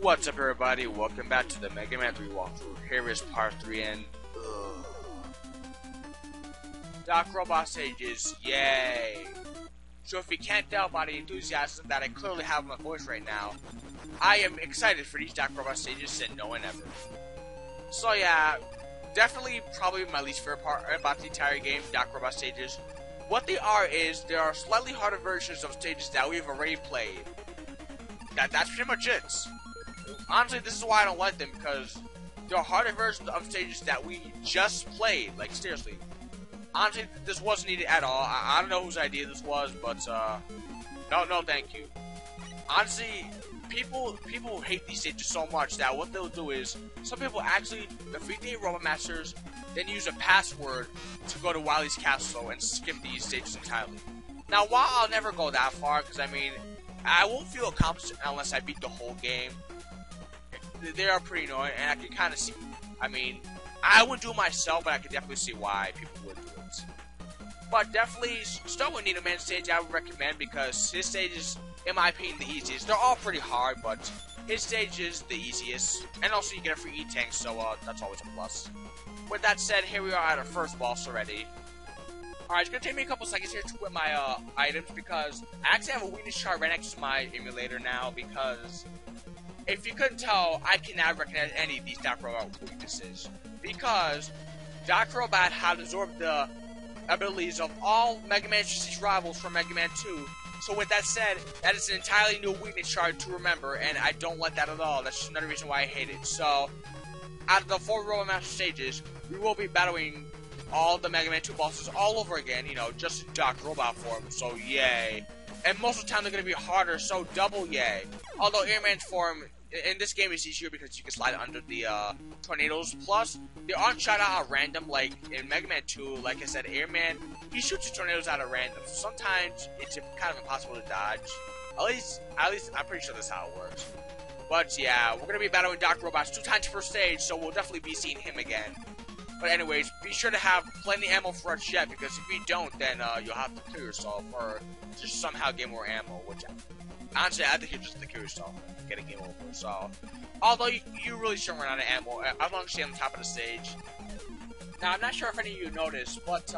What's up, everybody? Welcome back to the Mega Man 3 walkthrough. Here is part 3 and Doc Robot stages, yay! So if you can't tell by the enthusiasm that I clearly have in my voice right now, I am excited for these Doc Robot stages than no one ever. So yeah, definitely probably my least favorite part about the entire game, Doc Robot stages. What they are is, there are slightly harder versions of stages that we've already played. That's pretty much it. Honestly, this is why I don't like them, because there are harder versions of stages that we just played. Like, seriously. Honestly, this wasn't needed at all. I don't know whose idea this was, but, no, thank you. Honestly, people hate these stages so much that what they'll do is, some people actually defeat the Robot Masters, then use a password to go to Wily's castle and skip these stages entirely. Now, while I'll never go that far, because, I mean, I won't feel accomplished unless I beat the whole game. They are pretty annoying, and I can kind of see, I mean, I wouldn't do it myself, but I can definitely see why people would do it. But definitely, start with Needle Man stage, I would recommend, because his stage is, in my opinion, the easiest. They're all pretty hard, but his stage is the easiest. And also, you get a free E-Tank, so that's always a plus. With that said, here we are at our first boss already. Alright, it's gonna take me a couple seconds here to quit my items, because I actually have a weakness chart right next to my emulator now, because if you couldn't tell, I cannot recognize any of these Doc Robot weaknesses. Because Doc Robot had absorbed the abilities of all Mega Man Street rivals from Mega Man 2. So with that said, that is an entirely new weakness chart to remember, and I don't like that at all. That's just another reason why I hate it. So, out of the 4 Robot Master stages, we will be battling all the Mega Man 2 bosses all over again, you know, just in Doc Robot form, so yay. And most of the time they're going to be harder, so double yay. Although Airman's form in this game is easier because you can slide under the tornadoes. Plus, they aren't shot out at random like in Mega Man 2. Like I said, Airman, he shoots the tornadoes out at random. So sometimes it's kind of impossible to dodge. At least I'm pretty sure that's how it works. But yeah, we're going to be battling Doc Robots 2 times per stage, so we'll definitely be seeing him again. But anyways, be sure to have plenty of ammo for a jet, because if you don't, then you'll have to kill yourself, or just somehow get more ammo, which, honestly, I think you just have to kill yourself and get a game over. So, although you really shouldn't run out of ammo, as long as you stay on the top of the stage. Now, I'm not sure if any of you noticed, but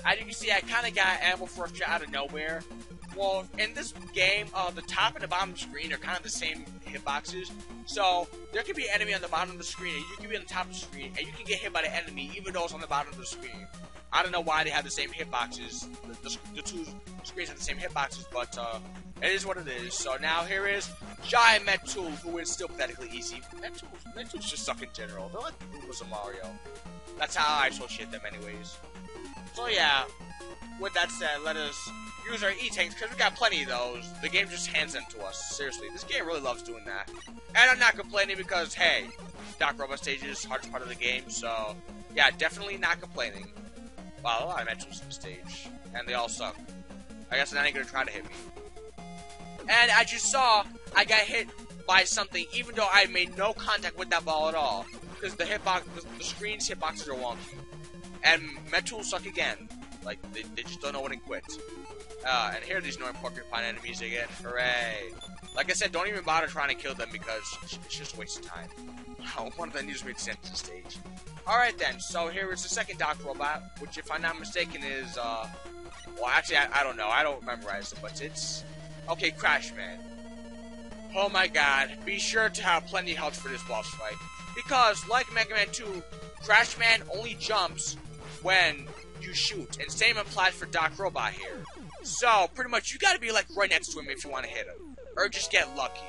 as you can see, I kind of got ammo for a jet out of nowhere. Well, in this game, the top and the bottom of the screen are kind of the same hitboxes. So, there can be an enemy on the bottom of the screen, and you can be on the top of the screen, and you can get hit by the enemy, even though it's on the bottom of the screen. I don't know why they have the same hitboxes. The two screens have the same hitboxes, but it is what it is. So now here is Giant Metal, who is still pathetically easy. Metal's just suck in general. They're like the Goombas of Mario. That's how I associate them anyways. So yeah, with that said, let us use our E-Tanks, because we got plenty of those. The game just hands them to us. Seriously, this game really loves doing that. And I'm not complaining because, hey, Doc Robot stage is hardest part of the game, so yeah, definitely not complaining. Wow, a lot of Metals in the stage, and they all suck. I guess they're not gonna try to hit me. And as you saw, I got hit by something, even though I made no contact with that ball at all, because the screen's hitboxes are wonky. And Metals suck again. Like, they just don't know when to quit. And here are these annoying porcupine enemies again. Hooray! Like I said, don't even bother trying to kill them, because it's just a waste of time. One of them needs me to send to the stage. Alright then, so here is the second Doc Robot, which if I'm not mistaken is, well actually I don't know, I don't memorize it, but it's, okay, Crash Man. Oh my god, be sure to have plenty of health for this boss fight, because like Mega Man 2, Crash Man only jumps when you shoot, and same applies for Doc Robot here. So, pretty much, you gotta be like right next to him if you want to hit him, or just get lucky.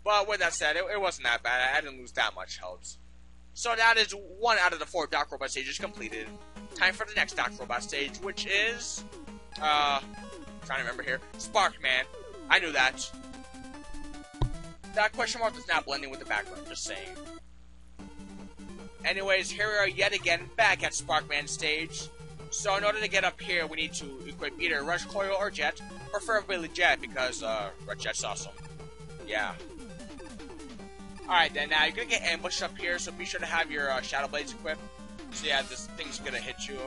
But with that said, it wasn't that bad, I didn't lose that much health. So that is 1 out of the 4 Doc Robot stages completed. Time for the next Doc Robot stage, which is, trying to remember here, Spark Man. I knew that. That question mark is not blending with the background, just saying. Anyways, here we are yet again back at Spark Man stage. So in order to get up here, we need to equip either Rush Coil or Jet, preferably Jet, because Red Jet's awesome. Yeah. Alright then, now you're gonna get ambushed up here, so be sure to have your Shadow Blades equipped. So yeah, this thing's gonna hit you.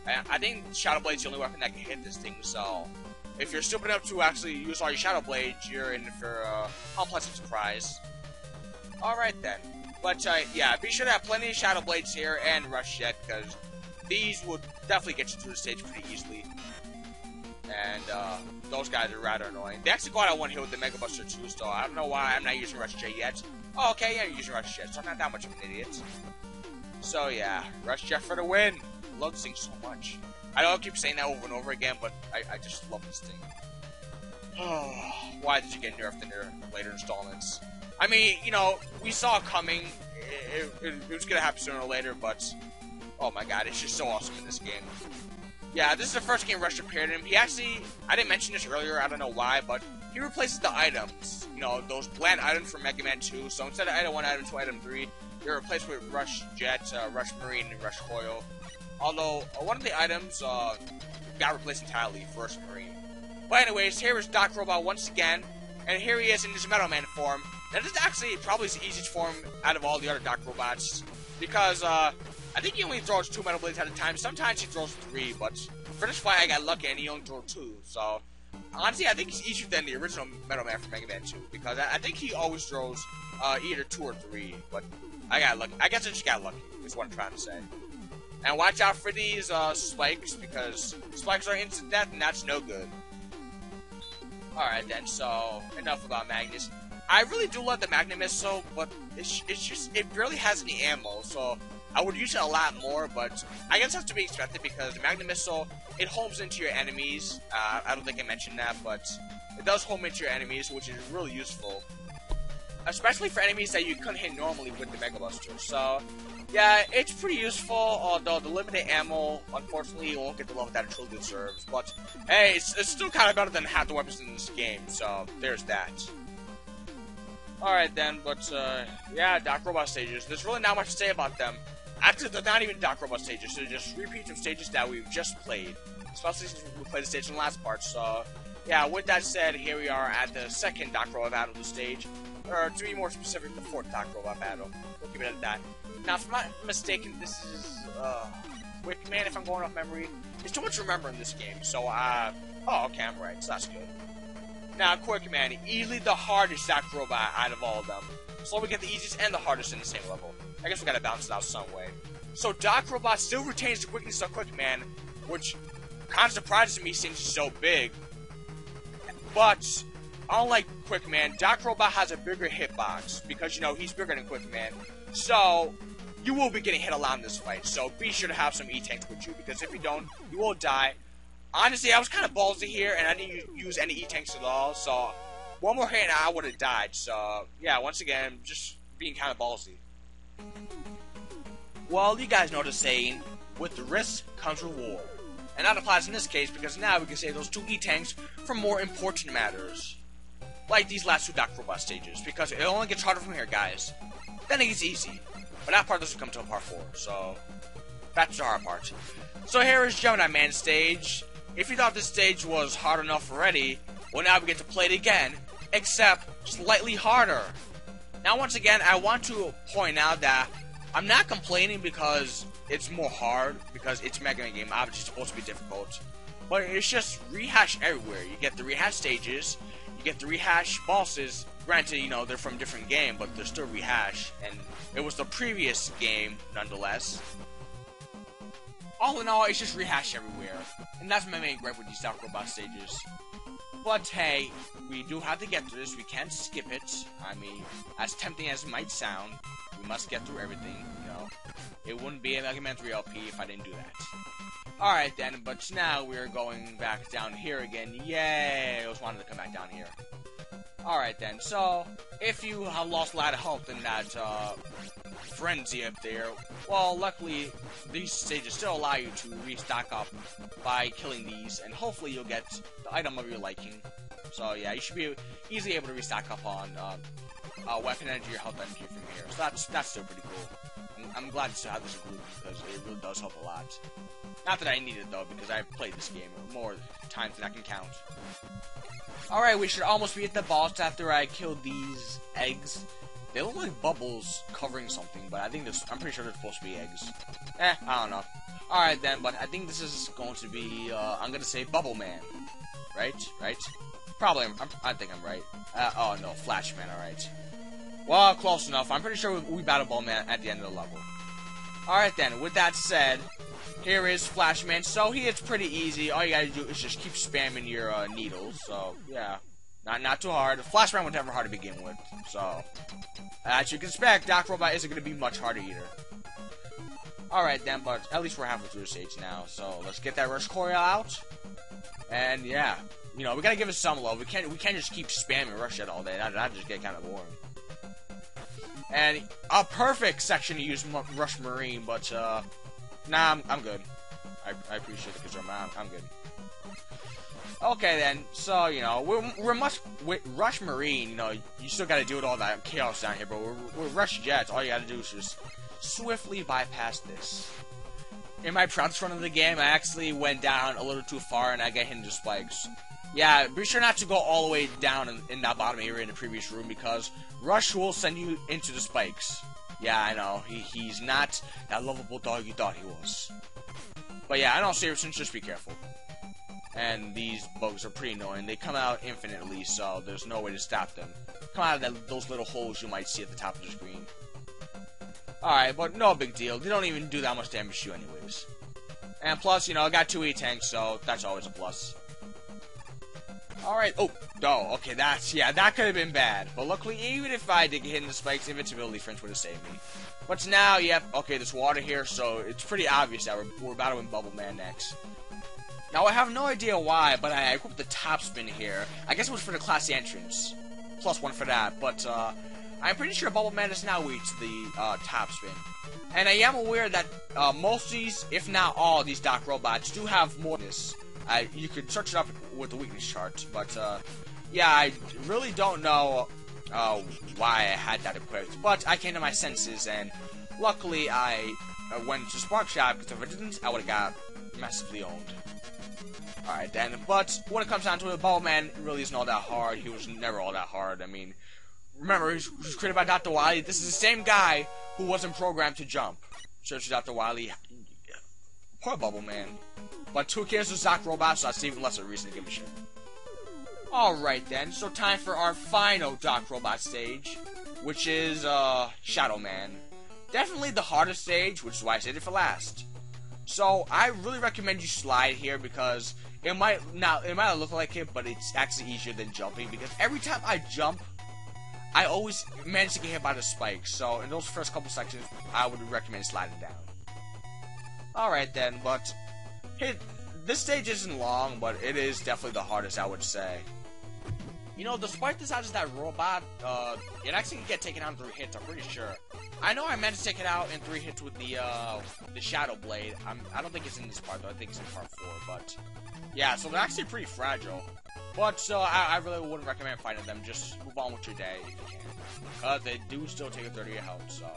I think Shadow Blade's the only weapon that can hit this thing, so if you're stupid enough to actually use all your Shadow Blades, you're in for a unpleasant surprise. Alright then. But, yeah, be sure to have plenty of Shadow Blades here and Rush Jet, because these will definitely get you through the stage pretty easily. And, those guys are rather annoying. They actually go out on one hit with the Mega Buster too, so I don't know why I'm not using Rush Jet yet. Oh, okay, yeah, I'm using Rush Jet, so I'm not that much of an idiot. So, yeah, Rush Jet for the win. I love this thing so much. I don't keep saying that over and over again, but I just love this thing. Why did you get nerfed in their later installments? I mean, you know, we saw it coming. It was gonna happen sooner or later, but oh my god, it's just so awesome in this game. Yeah, this is the first game Rush appeared in. He actually, I didn't mention this earlier, I don't know why, but he replaces the items. You know, those bland items from Mega Man 2. So instead of Item 1, Item 2, Item 3, they're replaced with Rush Jet, Rush Marine, and Rush Coil. Although, one of the items got replaced entirely for Rush Marine. But anyways, here is Doc Robot once again, and here he is in his Metal Man form. Now this is actually probably his easiest form out of all the other Doc Robots, because I think he only throws 2 Metal Blades at a time. Sometimes he throws 3, but for this fight I got lucky and he only threw 2. So honestly, I think he's easier than the original Metal Man from Mega Man 2, because I think he always throws either 2 or 3. But I got lucky. I guess I just got lucky. Is what I'm trying to say. And watch out for these spikes, because spikes are instant death, and that's no good. Alright then, so enough about Magnus. I really do love the Magnum Missile, but it's just, it barely has any ammo, so I would use it a lot more, but I guess that's to be expected, because the Magnum Missile, it homes into your enemies. I don't think I mentioned that, but it does home into your enemies, which is really useful. Especially for enemies that you couldn't hit normally with the Mega Buster. So, yeah, it's pretty useful, although the limited ammo, unfortunately, you won't get the level that it truly deserves. But, hey, it's still kind of better than half the weapons in this game, so there's that. Alright then, but, yeah, Doc Robot stages. There's really not much to say about them. Actually, they're not even Doc Robot stages, they're just repeats of stages that we've just played. Especially since we played the stage in the last part, so... Yeah, with that said, here we are at the second Doc Robot battle of the stage. Or, to be more specific, the fourth Doc Robot battle. We'll keep it at that. Now, if I'm not mistaken, this is, Quick Man, if I'm going off memory. There's too much to remember in this game, so, oh, okay, I'm right, so that's good. Now, Quick Man, easily the hardest Doc Robot out of all of them. So we get the easiest and the hardest in the same level. I guess we gotta balance it out some way. So, Doc Robot still retains the quickness of Quick Man, which kind of surprises me since he's so big. But, unlike Quick Man, Doc Robot has a bigger hitbox, because, you know, he's bigger than Quick Man. So, you will be getting hit a lot in this fight, so be sure to have some E-Tanks with you, because if you don't, you will die. Honestly, I was kind of ballsy here, and I didn't use any E-Tanks at all, so one more hit and I would have died. So, yeah, once again, just being kind of ballsy. Well, you guys know the saying, with the risk comes reward. And that applies in this case, because now we can save those 2 E-Tanks for more important matters. Like these last 2 Doc Robot stages, because it only gets harder from here, guys. Then it gets easy. But that part doesn't come until part 4, so that's the hard part. So here is Gemini Man stage. If you thought this stage was hard enough already, well, now we get to play it again, except slightly harder. Now, once again, I want to point out that I'm not complaining because it's more hard, because it's a Mega Man game, obviously supposed to be difficult. But it's just rehash everywhere. You get the rehash stages, you get the rehash bosses. Granted, you know, they're from a different game, but they're still rehash, and it was the previous game, nonetheless. All in all, it's just rehash everywhere, and that's my main gripe with these Doc Robot stages. But hey, we do have to get through this, we can't skip it. I mean, as tempting as it might sound, we must get through everything, you know. It wouldn't be a Mega Man 3 LP if I didn't do that. Alright then, but now we're going back down here again. Yay! I always wanted to come back down here. Alright then, so, if you have lost a lot of health in that, frenzy up there, well, luckily, these stages still allow you to restock up by killing these, and hopefully you'll get the item of your liking. So yeah, you should be easily able to restock up on, weapon energy or health energy from here. So that's still pretty cool. I'm glad to have this included, because it really does help a lot. Not that I need it though, because I've played this game more times than I can count. Alright, we should almost be at the boss after I killed these eggs. They look like bubbles covering something, but I think I'm pretty sure they're supposed to be eggs. I don't know. Alright then, but I think this is going to be, I'm gonna say Bubble Man. Right? Right? Probably, I think I'm right. Oh no, Flash Man, alright. Well, close enough. I'm pretty sure we battle Bowman at the end of the level. Alright then, with that said, here is Flashman. So it's pretty easy. All you gotta do is just keep spamming your needles. So, yeah. Not too hard. Flashman was never hard to begin with. So, as you can expect, Doc Robot isn't gonna be much harder either. Alright then, but at least we're halfway through the stage now. So, let's get that Rush Coil out. And, yeah. You know, we gotta give it some love. We can't just keep spamming Rush Jet all day. That'd just get kind of boring. And a perfect section to use Rush Marine, but, nah, I'm good. I appreciate it, because I'm good. Okay, then, so, you know, with Rush Marine, you know, you still gotta deal with all that chaos down here, but with Rush Jets, all you gotta do is just swiftly bypass this. In my proudest run of the game, I actually went down a little too far, and I got hit into spikes. Yeah, be sure not to go all the way down in that bottom area in the previous room, because Rush will send you into the spikes. Yeah, I know, he's not that lovable dog you thought he was. But yeah, I know, seriously, just be careful. And these bugs are pretty annoying. They come out infinitely, so there's no way to stop them. Come out of those little holes you might see at the top of the screen. Alright, but no big deal. They don't even do that much damage to you anyways. And plus, you know, I got 2 E-tanks, so that's always a plus. Alright, okay, that could have been bad. But luckily, even if I did get hit in the spikes, invincibility French would have saved me. But now, yep, okay, there's water here, so it's pretty obvious that we're battling Bubble Man next. Now, I have no idea why, but I equipped the top spin here. I guess it was for the class entrance. +1 for that, but, I'm pretty sure Bubble Man is now weak to the, top spin. And I am aware that, most of these, if not all, these Doc Robots do have more than this. You could search it up with the weakness chart, but, yeah, I really don't know, why I had that equipped. But I came to my senses, and luckily I went to Spark Shop, because if I didn't, I would have got massively owned. Alright then, but when it comes down to it, Bubble Man really isn't all that hard. He was never all that hard. I mean, remember, he was created by Dr. Wily. This is the same guy who wasn't programmed to jump. Search Dr. Wily. Poor Bubble Man. But 2 cares with Doc Robot, so that's even less of a reason to give a shit. Alright then, so time for our final Doc Robot stage, which is, Shadow Man. Definitely the hardest stage, which is why I saved it for last. So, I really recommend you slide here, because it might not look like it, but it's actually easier than jumping, because every time I jump, I always manage to get hit by the spikes. So, in those first couple sections, I would recommend sliding down. Alright then, but hey, this stage isn't long, but it is definitely the hardest, I would say. You know, despite the size of that robot, it actually can get taken out in 3 hits, I'm pretty sure. I know I managed to take it out in 3 hits with the Shadow Blade. I don't think it's in this part, though. I think it's in part 4, but yeah, so they're actually pretty fragile. But, so, I really wouldn't recommend fighting them. Just move on with your day if you can. Because they do still take a 30 health, so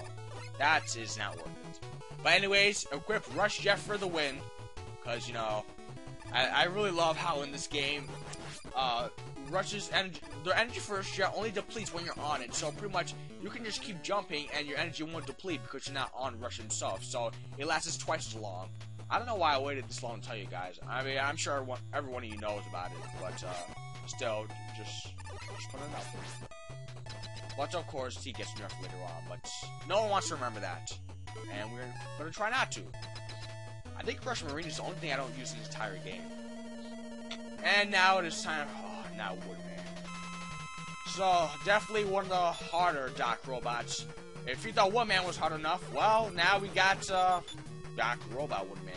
that is not worth it. But anyways, equip Rush Jet for the win. Because, you know, I really love how in this game, Rush's energy, their energy for Rush Jet only depletes when you're on it. So pretty much, you can just keep jumping and your energy won't deplete because you're not on Rush himself. So it lasts twice as long. I don't know why I waited this long to tell you guys. I mean, I'm sure every one of you knows about it, but still, just put it out there. But of course, he gets nerfed later on, but no one wants to remember that, and we're gonna try not to. I think Rush Marine is the only thing I don't use in this entire game. And now it is time. Oh, now Woodman. So definitely one of the harder Doc Robots. If you thought Woodman was hard enough, well, now we got Doc Robot Woodman.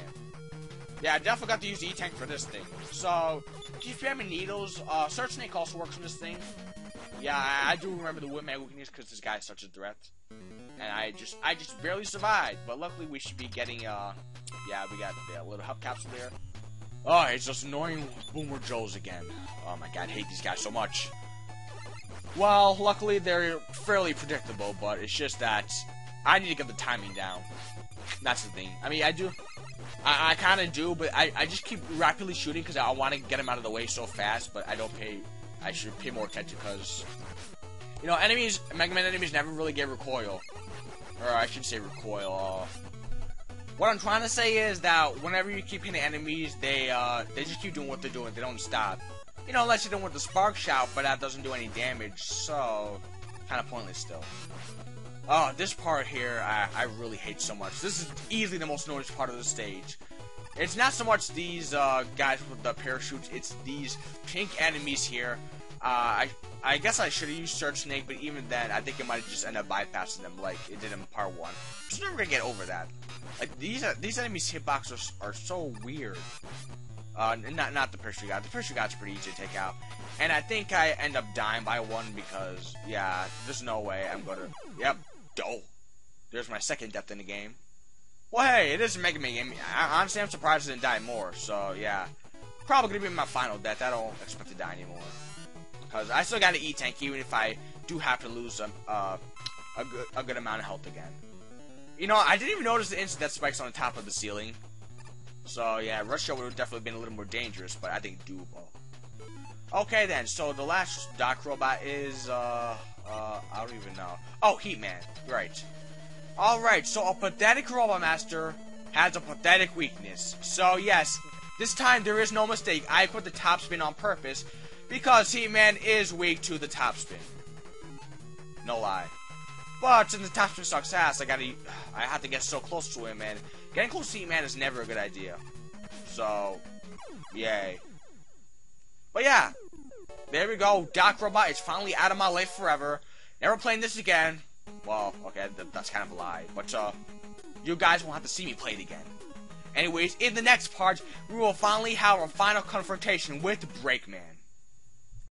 Yeah, I definitely got to use the E-Tank for this thing. So, keep spamming needles. Search Snake also works on this thing. Yeah, I do remember the Woodman weakness because this guy is such a threat. And I just barely survived. But luckily we should be getting, yeah, we got a little hub capsule there. Oh, it's just annoying Boomer Joes again. Oh my god, I hate these guys so much. Well, luckily they're fairly predictable, but it's just that I need to get the timing down. That's the thing. I mean, I kind of do, but I just keep rapidly shooting because I want to get them out of the way so fast, but I should pay more attention because, you know, Mega Man enemies never really get recoil. Or I should say recoil. What I'm trying to say is that whenever you keep hitting enemies, they just keep doing what they're doing. They don't stop. You know, unless you don't want the Spark Shout, but that doesn't do any damage, so kind of pointless still. Oh, this part here, I really hate so much. This is easily the most annoying part of the stage. It's not so much these guys with the parachutes, it's these pink enemies here. I guess I should have used Search Snake, but even then, I think it might just end up bypassing them like it did in part 1. I'm just never gonna get over that. Like, these enemies' hitboxes are so weird. Not the parachute guy. The parachute guy's pretty easy to take out. And I think I end up dying by one because, yeah, there's no way I'm gonna... Yep. Oh. There's my second death in the game. Well, hey, it is a Mega Man game. Honestly, I'm surprised I didn't die more. So, yeah. Probably gonna be my final death. I don't expect to die anymore. Because I still got an E-Tank, even if I do have to lose a good amount of health again. You know, I didn't even notice the instant death spikes on the top of the ceiling. So, yeah, Rush Show would have definitely been a little more dangerous, but I think doable. Okay, then. So, the last Doc Robot is, I don't even know. Oh, Heat Man. Right. Alright, so a pathetic Robot Master has a pathetic weakness. So, yes, this time there is no mistake. I put the top spin on purpose because Heat Man is weak to the top spin. No lie. But since the top spin sucks ass, I have to get so close to him, and getting close to Heat Man is never a good idea. So, yay. But yeah, there we go. Doc Robot is finally out of my life forever. Never playing this again. Well, okay, that's kind of a lie. But, you guys won't have to see me play it again. Anyways, in the next part, we will finally have our final confrontation with Breakman.